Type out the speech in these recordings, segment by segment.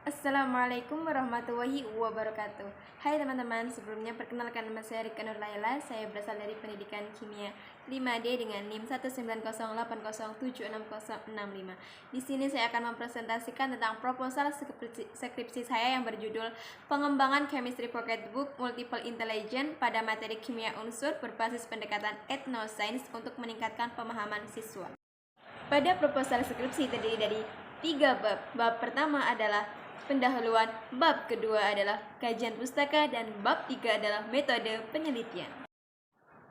Assalamualaikum warahmatullahi wabarakatuh. Hai teman-teman, sebelumnya perkenalkan nama saya Rika Nur Laila. Saya berasal dari Pendidikan Kimia 5D dengan NIM 19080766065. Di sini saya akan mempresentasikan tentang proposal skripsi saya yang berjudul Pengembangan Chemistry Pocketbook Multiple Intelligence pada materi kimia unsur berbasis pendekatan etnoscience untuk meningkatkan pemahaman siswa. Pada proposal skripsi terdiri dari 3 bab. Bab pertama adalah pendahuluan, bab kedua adalah kajian pustaka, dan bab 3 adalah metode penelitian.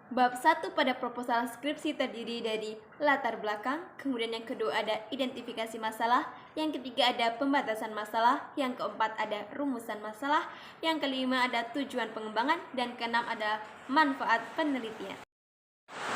Bab 1 pada proposal skripsi terdiri dari latar belakang, kemudian yang kedua ada identifikasi masalah, yang ketiga ada pembatasan masalah, yang keempat ada rumusan masalah, yang kelima ada tujuan pengembangan, dan keenam ada manfaat penelitian.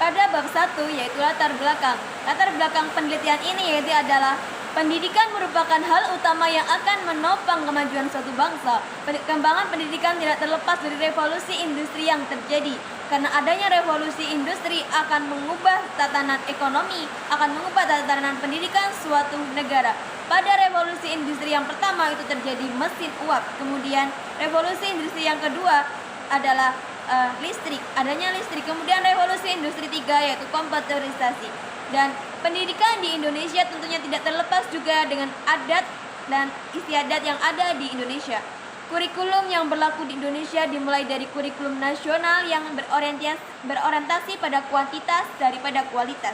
Pada bab 1 yaitu latar belakang. Latar belakang penelitian ini yaitu adalah pendidikan merupakan hal utama yang akan menopang kemajuan suatu bangsa. Perkembangan pendidikan tidak terlepas dari revolusi industri yang terjadi. Karena adanya revolusi industri akan mengubah tatanan ekonomi, akan mengubah tatanan pendidikan suatu negara. Pada revolusi industri yang pertama itu terjadi mesin uap. Kemudian revolusi industri yang kedua adalah listrik, adanya listrik. Kemudian revolusi industri 3 yaitu komputerisasi. Dan pendidikan di Indonesia tentunya tidak terlepas juga dengan adat dan istiadat yang ada di Indonesia. Kurikulum yang berlaku di Indonesia dimulai dari kurikulum nasional yang berorientasi pada kuantitas daripada kualitas.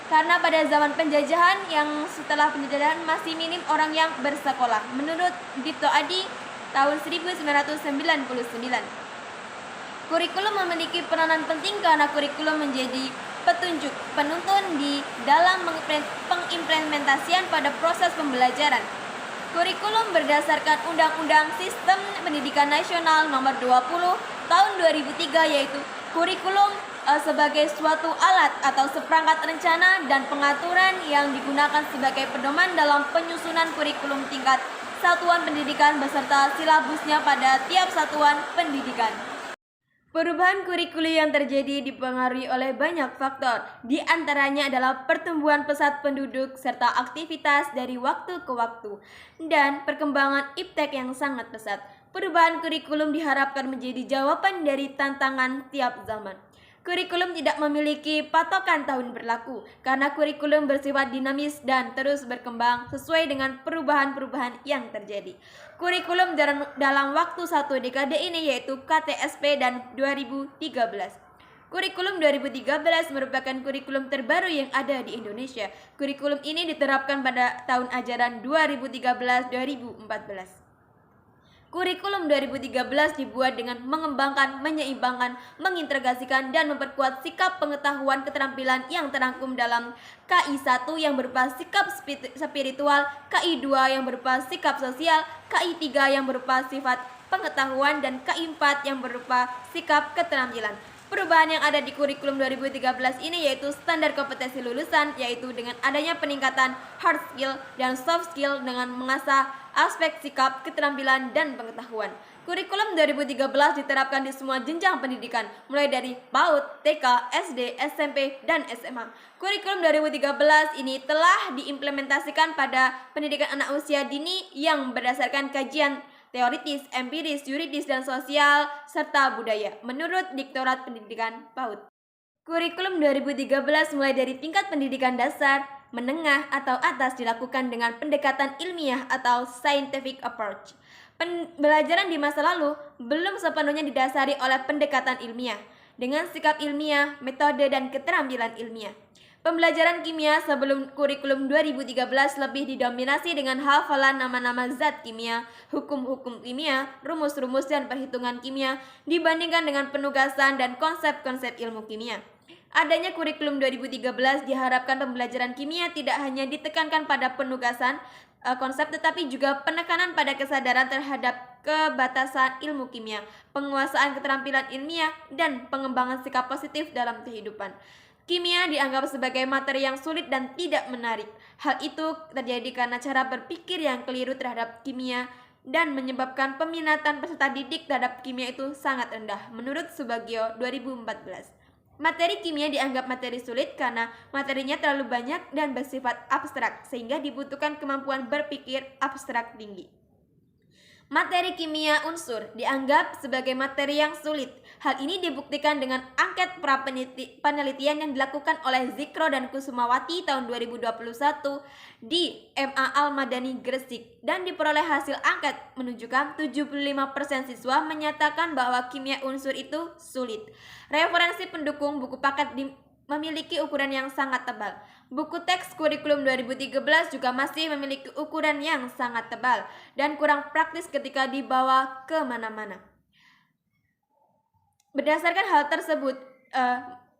Karena pada zaman penjajahan yang setelah penjajahan masih minim orang yang bersekolah. Menurut Dipto Adi tahun 1999. Kurikulum memiliki peranan penting karena kurikulum menjadi petunjuk penuntun di dalam pengimplementasian pada proses pembelajaran. Kurikulum berdasarkan Undang-Undang Sistem Pendidikan Nasional Nomor 20 Tahun 2003 yaitu kurikulum sebagai suatu alat atau seperangkat rencana dan pengaturan yang digunakan sebagai pedoman dalam penyusunan kurikulum tingkat satuan pendidikan beserta silabusnya pada tiap satuan pendidikan. Perubahan kurikulum yang terjadi dipengaruhi oleh banyak faktor, di antaranya adalah pertumbuhan pesat penduduk serta aktivitas dari waktu ke waktu, dan perkembangan iptek yang sangat pesat. Perubahan kurikulum diharapkan menjadi jawaban dari tantangan tiap zaman. Kurikulum tidak memiliki patokan tahun berlaku, karena kurikulum bersifat dinamis dan terus berkembang sesuai dengan perubahan-perubahan yang terjadi. Kurikulum dalam waktu satu dekade ini yaitu KTSP dan 2013. Kurikulum 2013 merupakan kurikulum terbaru yang ada di Indonesia. Kurikulum ini diterapkan pada tahun ajaran 2013-2014. Kurikulum 2013 dibuat dengan mengembangkan, menyeimbangkan, mengintegrasikan, dan memperkuat sikap pengetahuan keterampilan yang terangkum dalam KI 1 yang berupa sikap spiritual, KI 2 yang berupa sikap sosial, KI 3 yang berupa sifat pengetahuan, dan KI 4 yang berupa sikap keterampilan. Perubahan yang ada di kurikulum 2013 ini yaitu standar kompetensi lulusan, yaitu dengan adanya peningkatan hard skill dan soft skill dengan mengasah aspek sikap, keterampilan, dan pengetahuan. Kurikulum 2013 diterapkan di semua jenjang pendidikan, mulai dari PAUD, TK, SD, SMP, dan SMA. Kurikulum 2013 ini telah diimplementasikan pada pendidikan anak usia dini yang berdasarkan kajian teoritis, empiris, yuridis, dan sosial, serta budaya, menurut Direktorat Pendidikan PAUD. Kurikulum 2013 mulai dari tingkat pendidikan dasar, menengah, atau atas dilakukan dengan pendekatan ilmiah atau scientific approach. Pembelajaran di masa lalu belum sepenuhnya didasari oleh pendekatan ilmiah, dengan sikap ilmiah, metode, dan keterampilan ilmiah. Pembelajaran kimia sebelum kurikulum 2013 lebih didominasi dengan hafalan nama-nama zat kimia, hukum-hukum kimia, rumus-rumus, dan perhitungan kimia dibandingkan dengan penugasan dan konsep-konsep ilmu kimia. Adanya kurikulum 2013 diharapkan pembelajaran kimia tidak hanya ditekankan pada penugasan konsep tetapi juga penekanan pada kesadaran terhadap kebatasan ilmu kimia, penguasaan keterampilan ilmiah, dan pengembangan sikap positif dalam kehidupan. Kimia dianggap sebagai materi yang sulit dan tidak menarik. Hal itu terjadi karena cara berpikir yang keliru terhadap kimia dan menyebabkan peminatan peserta didik terhadap kimia itu sangat rendah, menurut Subagio 2014. Materi kimia dianggap materi sulit karena materinya terlalu banyak dan bersifat abstrak, sehingga dibutuhkan kemampuan berpikir abstrak tinggi. Materi kimia unsur dianggap sebagai materi yang sulit. Hal ini dibuktikan dengan angket penelitian yang dilakukan oleh Zikro dan Kusumawati tahun 2021 di MA Al-Madani Gresik, dan diperoleh hasil angket menunjukkan 75% siswa menyatakan bahwa kimia unsur itu sulit. Referensi pendukung buku paket memiliki ukuran yang sangat tebal. Buku teks kurikulum 2013 juga masih memiliki ukuran yang sangat tebal dan kurang praktis ketika dibawa ke mana-mana. Berdasarkan hal tersebut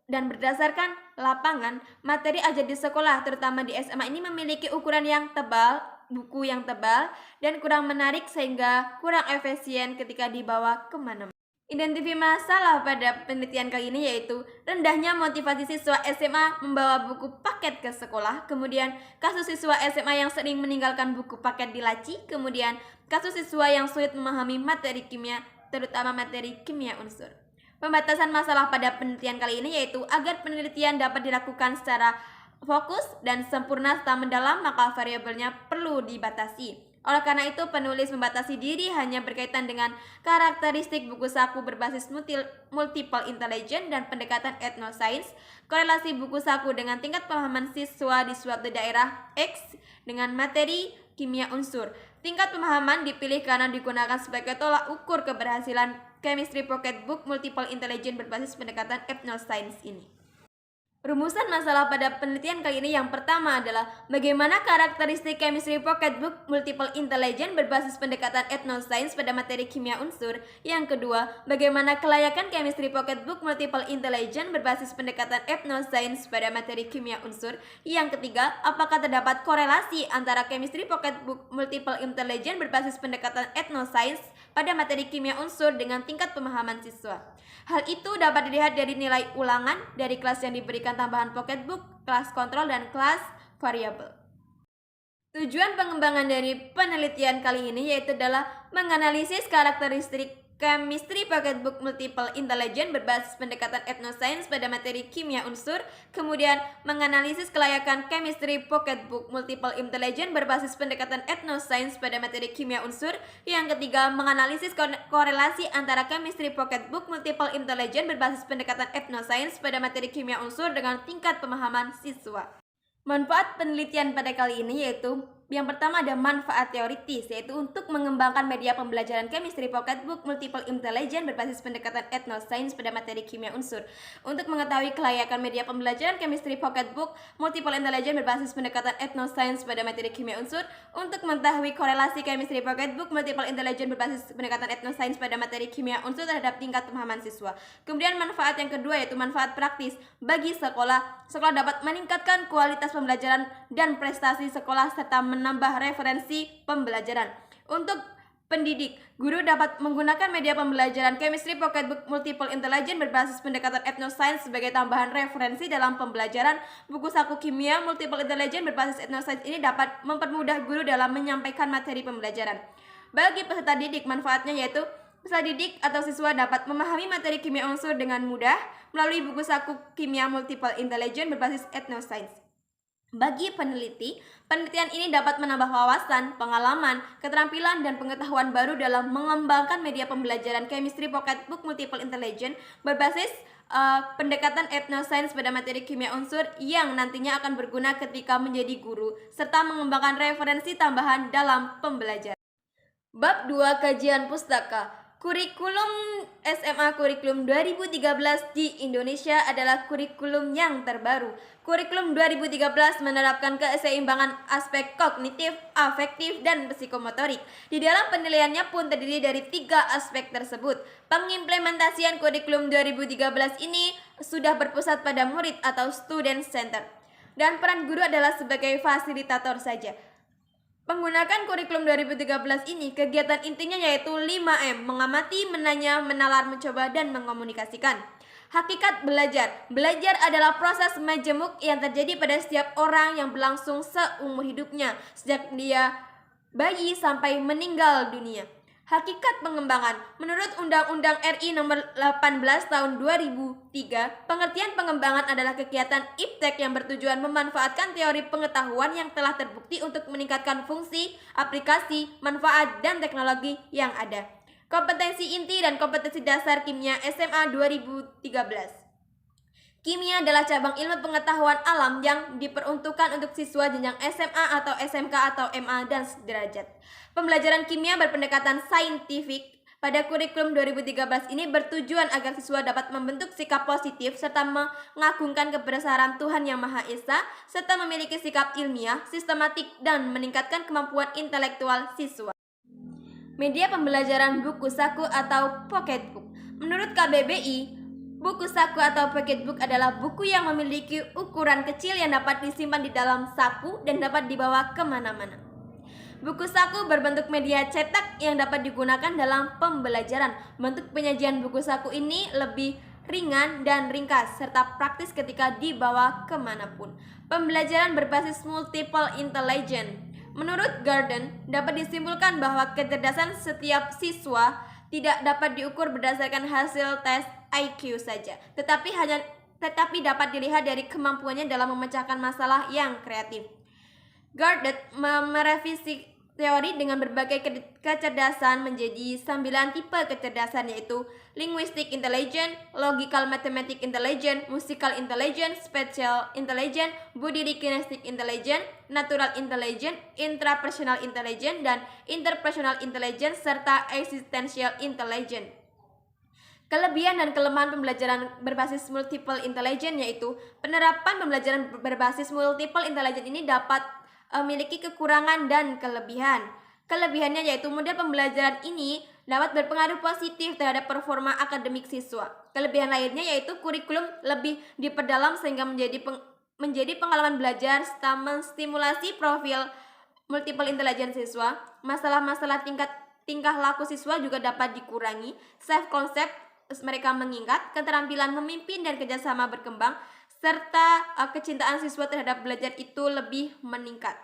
dan berdasarkan lapangan, materi ajar di sekolah terutama di SMA ini memiliki ukuran yang tebal, buku yang tebal, dan kurang menarik sehingga kurang efisien ketika dibawa ke mana-mana. Identifikasi masalah pada penelitian kali ini yaitu rendahnya motivasi siswa SMA membawa buku paket ke sekolah, kemudian kasus siswa SMA yang sering meninggalkan buku paket di laci, kemudian kasus siswa yang sulit memahami materi kimia, terutama materi kimia unsur. Pembatasan masalah pada penelitian kali ini yaitu agar penelitian dapat dilakukan secara fokus dan sempurna serta mendalam, maka variabelnya perlu dibatasi. Oleh karena itu, penulis membatasi diri hanya berkaitan dengan karakteristik buku saku berbasis multiple intelligence dan pendekatan etnoscience, korelasi buku saku dengan tingkat pemahaman siswa di suatu daerah X dengan materi kimia unsur. Tingkat pemahaman dipilih karena digunakan sebagai tolak ukur keberhasilan chemistry pocketbook multiple intelligence berbasis pendekatan etnoscience ini. Rumusan masalah pada penelitian kali ini yang pertama adalah bagaimana karakteristik chemistry pocketbook multiple intelligence berbasis pendekatan etnoscience pada materi kimia unsur. Yang kedua, bagaimana kelayakan chemistry pocketbook multiple intelligence berbasis pendekatan etnoscience pada materi kimia unsur. Yang ketiga, apakah terdapat korelasi antara chemistry pocketbook multiple intelligence berbasis pendekatan etnoscience pada materi kimia unsur dengan tingkat pemahaman siswa. Hal itu dapat dilihat dari nilai ulangan dari kelas yang diberikan tambahan pocketbook, kelas kontrol, dan kelas variabel. Tujuan pengembangan dari penelitian kali ini yaitu adalah menganalisis karakteristik chemistry pocketbook multiple intelligence berbasis pendekatan etnoscience pada materi kimia unsur, kemudian menganalisis kelayakan chemistry pocketbook multiple intelligence berbasis pendekatan etnoscience pada materi kimia unsur. Yang ketiga, menganalisis korelasi antara chemistry pocketbook multiple intelligence berbasis pendekatan etnoscience pada materi kimia unsur dengan tingkat pemahaman siswa. Manfaat penelitian pada kali ini yaitu yang pertama ada manfaat teoritis, yaitu untuk mengembangkan media pembelajaran chemistry pocketbook multiple intelligence berbasis pendekatan etnoscience pada materi kimia unsur. Untuk mengetahui kelayakan media pembelajaran chemistry pocketbook multiple intelligence berbasis pendekatan etnoscience pada materi kimia unsur. Untuk mengetahui korelasi chemistry pocketbook multiple intelligence berbasis pendekatan etnoscience pada materi kimia unsur terhadap tingkat pemahaman siswa. Kemudian manfaat yang kedua yaitu manfaat praktis bagi sekolah. Sekolah dapat meningkatkan kualitas pembelajaran dan prestasi sekolah serta menambah referensi pembelajaran. Untuk pendidik, guru dapat menggunakan media pembelajaran chemistry pocketbook multiple intelligence berbasis pendekatan etnoscience sebagai tambahan referensi dalam pembelajaran. Buku saku kimia multiple intelligence berbasis etnoscience ini dapat mempermudah guru dalam menyampaikan materi pembelajaran. Bagi peserta didik, manfaatnya yaitu peserta didik atau siswa dapat memahami materi kimia unsur dengan mudah melalui buku saku kimia multiple intelligence berbasis etnoscience. Bagi peneliti, penelitian ini dapat menambah wawasan, pengalaman, keterampilan, dan pengetahuan baru dalam mengembangkan media pembelajaran chemistry pocketbook multiple intelligence berbasis pendekatan etnoscience pada materi kimia unsur yang nantinya akan berguna ketika menjadi guru, serta mengembangkan referensi tambahan dalam pembelajaran. Bab 2 Kajian Pustaka. Kurikulum SMA Kurikulum 2013 di Indonesia adalah kurikulum yang terbaru. Kurikulum 2013 menerapkan keseimbangan aspek kognitif, afektif, dan psikomotorik. Di dalam penilaiannya pun terdiri dari 3 aspek tersebut. Pengimplementasian kurikulum 2013 ini sudah berpusat pada murid atau student center. Dan peran guru adalah sebagai fasilitator saja. Menggunakan kurikulum 2013 ini, kegiatan intinya yaitu 5M, mengamati, menanya, menalar, mencoba, dan mengomunikasikan. Hakikat belajar. Belajar adalah proses majemuk yang terjadi pada setiap orang yang berlangsung seumur hidupnya, sejak dia bayi sampai meninggal dunia. Hakikat pengembangan. Menurut Undang-Undang RI Nomor 18 Tahun 2003, pengertian pengembangan adalah kegiatan iptek yang bertujuan memanfaatkan teori pengetahuan yang telah terbukti untuk meningkatkan fungsi, aplikasi, manfaat, dan teknologi yang ada. Kompetensi inti dan kompetensi dasar kimia SMA 2013. Kimia adalah cabang ilmu pengetahuan alam yang diperuntukkan untuk siswa jenjang SMA atau SMK atau MA dan sederajat. Pembelajaran kimia berpendekatan saintifik pada kurikulum 2013 ini bertujuan agar siswa dapat membentuk sikap positif serta mengagungkan kebesaran Tuhan Yang Maha Esa serta memiliki sikap ilmiah, sistematik, dan meningkatkan kemampuan intelektual siswa. Media pembelajaran buku saku atau pocketbook. Menurut KBBI, buku saku atau pocketbook adalah buku yang memiliki ukuran kecil yang dapat disimpan di dalam saku dan dapat dibawa kemana-mana. Buku saku berbentuk media cetak yang dapat digunakan dalam pembelajaran. Bentuk penyajian buku saku ini lebih ringan dan ringkas, serta praktis ketika dibawa kemanapun. Pembelajaran berbasis multiple intelligence. Menurut Gordon, dapat disimpulkan bahwa kecerdasan setiap siswa tidak dapat diukur berdasarkan hasil tes IQ saja, tetapi dapat dilihat dari kemampuannya dalam memecahkan masalah yang kreatif. Gordon merevisi teori dengan berbagai kecerdasan menjadi 9 tipe kecerdasan, yaitu linguistic intelligence, logical mathematic intelligence, musical intelligence, spatial intelligence, budiri kinesthetic intelligence, natural intelligence, intrapersonal intelligence, dan interpersonal intelligence, serta existential intelligence. Kelebihan dan kelemahan pembelajaran berbasis multiple intelligence yaitu penerapan pembelajaran berbasis multiple intelligence ini dapat memiliki kekurangan dan kelebihan. Kelebihannya yaitu model pembelajaran ini dapat berpengaruh positif terhadap performa akademik siswa. Kelebihan lainnya yaitu kurikulum lebih diperdalam sehingga menjadi pengalaman belajar serta menstimulasi profil multiple intelligence siswa. Masalah-masalah tingkah laku siswa juga dapat dikurangi. Self concept mereka mengingat, keterampilan memimpin dan kerjasama berkembang, serta kecintaan siswa terhadap belajar itu lebih meningkat.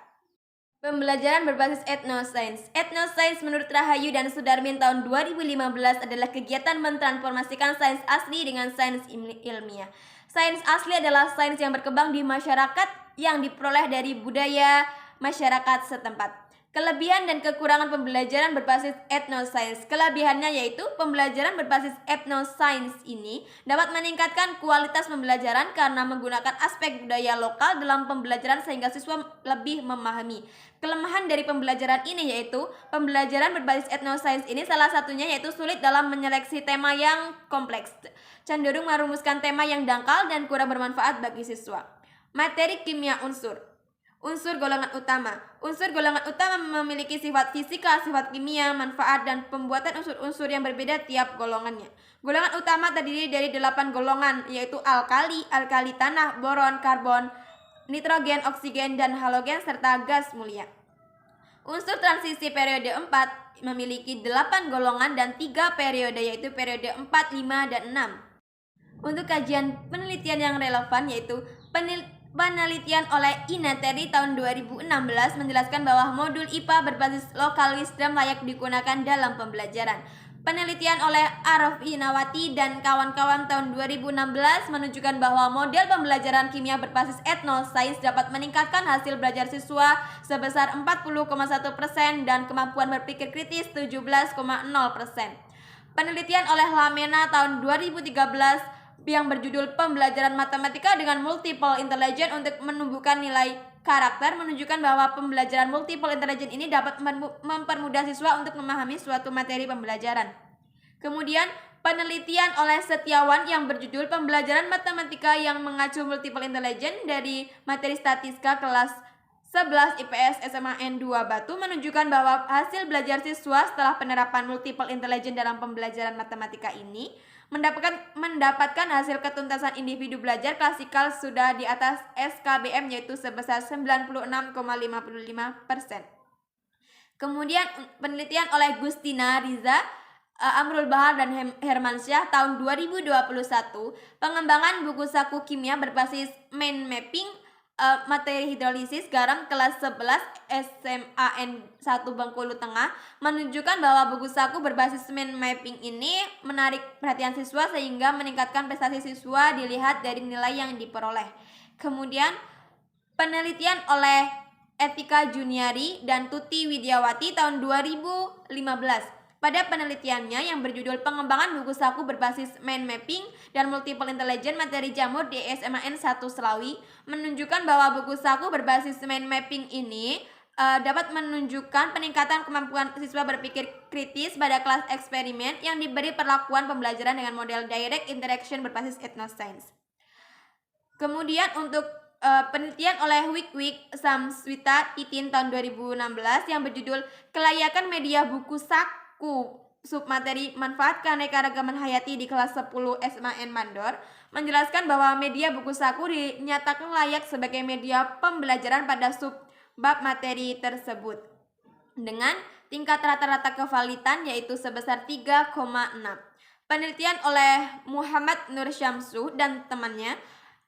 Pembelajaran berbasis etnoscience. Etnoscience menurut Rahayu dan Sudarmin tahun 2015 adalah kegiatan mentransformasikan sains asli dengan sains ilmiah. Sains asli adalah sains yang berkembang di masyarakat yang diperoleh dari budaya masyarakat setempat. Kelebihan dan kekurangan pembelajaran berbasis etnoscience. Kelebihannya yaitu pembelajaran berbasis etnoscience ini dapat meningkatkan kualitas pembelajaran karena menggunakan aspek budaya lokal dalam pembelajaran sehingga siswa lebih memahami. Kelemahan dari pembelajaran ini yaitu pembelajaran berbasis etnoscience ini salah satunya yaitu sulit dalam menyeleksi tema yang kompleks, cenderung merumuskan tema yang dangkal dan kurang bermanfaat bagi siswa. Materi kimia unsur. Unsur golongan utama. Unsur golongan utama memiliki sifat fisika, sifat kimia, manfaat, dan pembuatan unsur-unsur yang berbeda tiap golongannya. Golongan utama terdiri dari 8 golongan, yaitu alkali, alkali tanah, boron, karbon, nitrogen, oksigen, dan halogen, serta gas mulia. Unsur transisi periode 4 memiliki 8 golongan dan 3 periode, yaitu periode 4, 5, dan 6. Untuk kajian penelitian yang relevan yaitu penelitian oleh Inateri tahun 2016 menjelaskan bahwa modul IPA berbasis local wisdom layak digunakan dalam pembelajaran. Penelitian oleh Arafi Nawati dan kawan-kawan tahun 2016 menunjukkan bahwa model pembelajaran kimia berbasis etnoscience dapat meningkatkan hasil belajar siswa sebesar 40,1% dan kemampuan berpikir kritis 17,0%. Penelitian oleh Lamena tahun 2013 yang berjudul Pembelajaran Matematika dengan Multiple Intelligence untuk menumbuhkan nilai karakter menunjukkan bahwa pembelajaran multiple intelligence ini dapat mempermudah siswa untuk memahami suatu materi pembelajaran. Kemudian penelitian oleh Setiawan yang berjudul Pembelajaran Matematika yang mengacu multiple intelligence dari materi statistika kelas 11 IPS SMA N2 Batu menunjukkan bahwa hasil belajar siswa setelah penerapan multiple intelligence dalam pembelajaran matematika ini mendapatkan hasil ketuntasan individu belajar klasikal sudah di atas SKBM yaitu sebesar 96,55%. Kemudian penelitian oleh Gustina Riza, Amrul Bahar, dan Hermansyah tahun 2021 pengembangan buku saku kimia berbasis mind mapping materi hidrolisis garam kelas 11 SMAN 1 Bengkulu Tengah menunjukkan bahwa buku saku berbasis mind mapping ini menarik perhatian siswa sehingga meningkatkan prestasi siswa dilihat dari nilai yang diperoleh. Kemudian penelitian oleh Etika Juniari dan Tuti Widiawati tahun 2015. Pada penelitiannya yang berjudul Pengembangan Buku Saku Berbasis Mind Mapping dan Multiple Intelligence Materi Jamur di SMAN 1 Selawi menunjukkan bahwa buku saku berbasis mind mapping ini dapat menunjukkan peningkatan kemampuan siswa berpikir kritis pada kelas eksperimen yang diberi perlakuan pembelajaran dengan model direct interaction berbasis etnoscience. Kemudian untuk penelitian oleh Wikwik Samswita Itin tahun 2016 yang berjudul Kelayakan Media Buku Saku Submateri Manfaat Keanekaragaman Hayati di kelas 10 SMAN Mandor menjelaskan bahwa media buku saku dinyatakan layak sebagai media pembelajaran pada subbab materi tersebut dengan tingkat rata-rata kevalitan yaitu sebesar 3,6. Penelitian oleh Muhammad Nur Syamsu dan temannya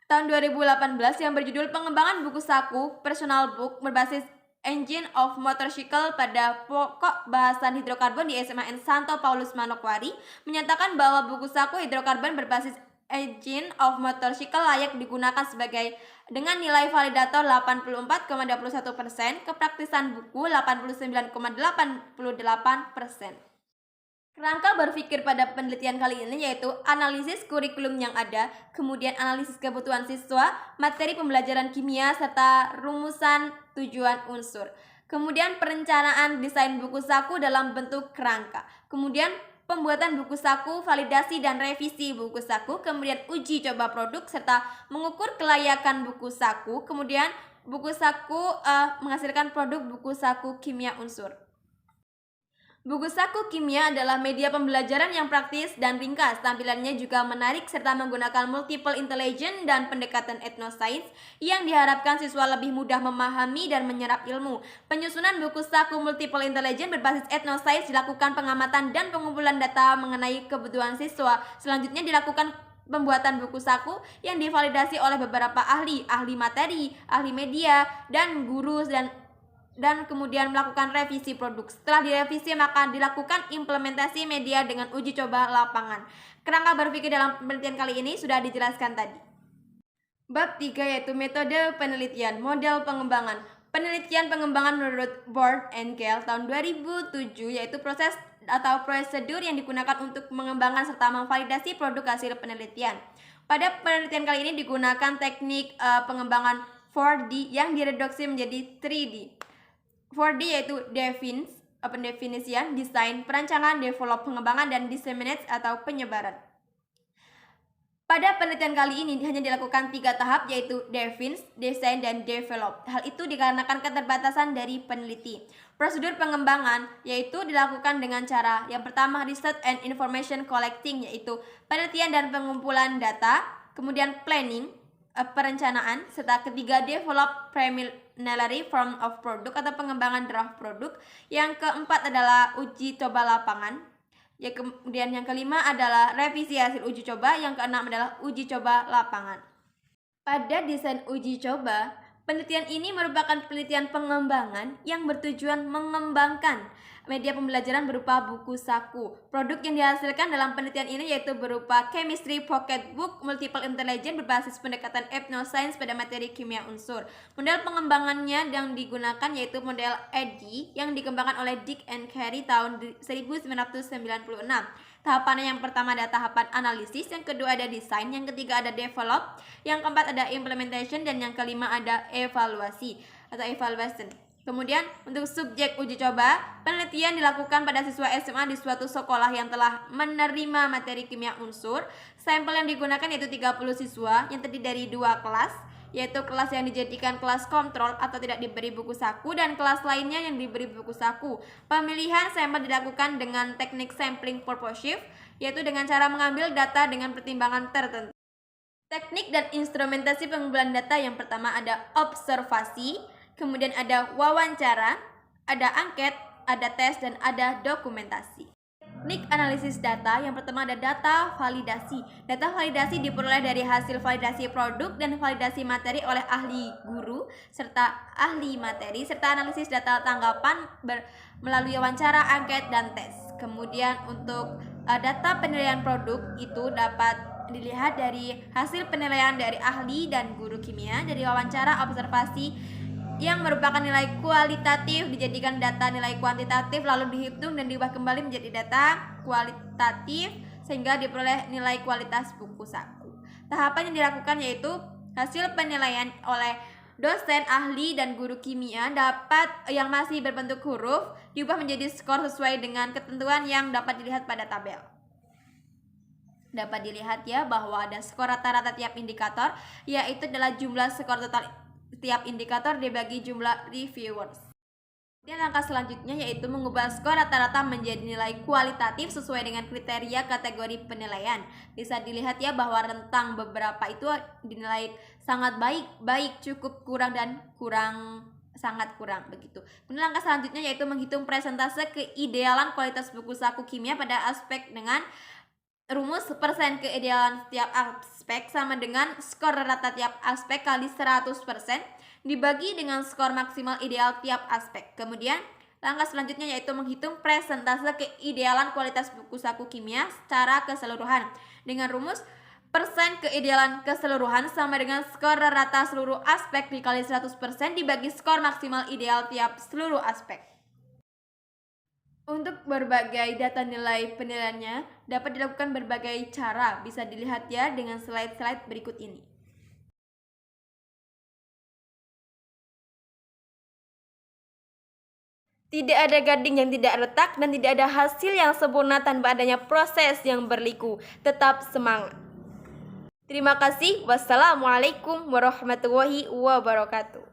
tahun 2018 yang berjudul Pengembangan Buku Saku Personal Book berbasis Engine of Motorcycle pada pokok bahasan hidrokarbon di SMAN Santo Paulus Manokwari menyatakan bahwa buku saku hidrokarbon berbasis Engine of Motorcycle layak digunakan sebagai dengan nilai validator 84,21%, kepraktisan buku 89,88%. Kerangka berpikir pada penelitian kali ini yaitu analisis kurikulum yang ada, kemudian analisis kebutuhan siswa, materi pembelajaran kimia, serta rumusan tujuan unsur. Kemudian perencanaan desain buku saku dalam bentuk kerangka. Kemudian pembuatan buku saku, validasi dan revisi buku saku, kemudian uji coba produk, serta mengukur kelayakan buku saku. Kemudian buku saku menghasilkan produk buku saku kimia unsur. Buku saku kimia adalah media pembelajaran yang praktis dan ringkas. Tampilannya juga menarik serta menggunakan multiple intelligence dan pendekatan etnoscience yang diharapkan siswa lebih mudah memahami dan menyerap ilmu. Penyusunan buku saku multiple intelligence berbasis etnoscience dilakukan pengamatan dan pengumpulan data mengenai kebutuhan siswa. Selanjutnya dilakukan pembuatan buku saku yang divalidasi oleh beberapa ahli materi, ahli media, dan guru dan kemudian melakukan revisi produk. Setelah direvisi maka dilakukan implementasi media dengan uji coba lapangan. Kerangka berpikir dalam penelitian kali ini sudah dijelaskan tadi. Bab 3 yaitu metode penelitian, model pengembangan. Penelitian pengembangan menurut Board and Gale tahun 2007 yaitu proses atau prosedur yang digunakan untuk mengembangkan serta memvalidasi produk hasil penelitian. Pada penelitian kali ini digunakan teknik pengembangan 4D yang direduksi menjadi 3D. 4D yaitu pendefinisian, desain, perancangan, develop, pengembangan, dan disseminate atau penyebaran. Pada penelitian kali ini hanya dilakukan 3 tahap yaitu define, design, dan develop. Hal itu dikarenakan keterbatasan dari peneliti. Prosedur pengembangan yaitu dilakukan dengan cara yang pertama research and information collecting yaitu penelitian dan pengumpulan data, kemudian planning, perencanaan, serta ketiga develop preliminary form of product atau pengembangan draft produk. Yang keempat adalah uji coba lapangan. Ya, kemudian yang kelima adalah revisi hasil uji coba. Yang keenam adalah uji coba lapangan. Pada desain uji coba, penelitian ini merupakan penelitian pengembangan yang bertujuan mengembangkan media pembelajaran berupa buku saku. Produk yang dihasilkan dalam penelitian ini yaitu berupa chemistry pocket book multiple intelligence berbasis pendekatan etnoscience pada materi kimia unsur. Model pengembangannya yang digunakan yaitu model EDDI yang dikembangkan oleh Dick and Carey tahun 1996. Tahapannya yang pertama ada tahapan analisis, yang kedua ada desain, yang ketiga ada develop, yang keempat ada implementation, dan yang kelima ada evaluasi atau evaluation. Kemudian untuk subjek uji coba, penelitian dilakukan pada siswa SMA di suatu sekolah yang telah menerima materi kimia unsur. Sampel yang digunakan yaitu 30 siswa yang terdiri dari 2 kelas, yaitu kelas yang dijadikan kelas kontrol atau tidak diberi buku saku dan kelas lainnya yang diberi buku saku. Pemilihan sampel dilakukan dengan teknik sampling purposive, yaitu dengan cara mengambil data dengan pertimbangan tertentu. Teknik dan instrumentasi pengumpulan data yang pertama ada observasi, kemudian ada wawancara, ada angket, ada tes, dan ada dokumentasi. Teknik analisis data yang pertama ada data validasi. Data validasi diperoleh dari hasil validasi produk dan validasi materi oleh ahli guru serta ahli materi serta analisis data tanggapan melalui wawancara, angket, dan tes. Kemudian untuk data penilaian produk itu dapat dilihat dari hasil penilaian dari ahli dan guru kimia, dari wawancara, observasi yang merupakan nilai kualitatif dijadikan data nilai kuantitatif lalu dihitung dan diubah kembali menjadi data kualitatif sehingga diperoleh nilai kualitas buku saku. Tahapan yang dilakukan yaitu hasil penilaian oleh dosen, ahli, dan guru kimia dapat yang masih berbentuk huruf diubah menjadi skor sesuai dengan ketentuan yang dapat dilihat pada tabel. Dapat dilihat ya bahwa ada skor rata-rata tiap indikator, yaitu adalah jumlah skor total tiap indikator dibagi jumlah reviewers. Dan langkah selanjutnya yaitu mengubah skor rata-rata menjadi nilai kualitatif sesuai dengan kriteria kategori penilaian. Bisa dilihat ya bahwa rentang beberapa itu dinilai sangat baik, baik, cukup, kurang, dan kurang, sangat kurang begitu. Kemudian langkah selanjutnya yaitu menghitung persentase keidealan kualitas buku saku kimia pada aspek dengan rumus persen keidealan setiap aspek sama dengan skor rata tiap aspek kali 100% dibagi dengan skor maksimal ideal tiap aspek. Kemudian langkah selanjutnya yaitu menghitung persentase keidealan kualitas buku saku kimia secara keseluruhan dengan rumus persen keidealan keseluruhan sama dengan skor rata seluruh aspek dikali 100% dibagi skor maksimal ideal tiap seluruh aspek. Untuk berbagai data nilai penilaiannya dapat dilakukan berbagai cara, bisa dilihat ya dengan slide-slide berikut ini. Tidak ada gading yang tidak retak dan tidak ada hasil yang sempurna tanpa adanya proses yang berliku. Tetap semangat. Terima kasih. Wassalamualaikum warahmatullahi wabarakatuh.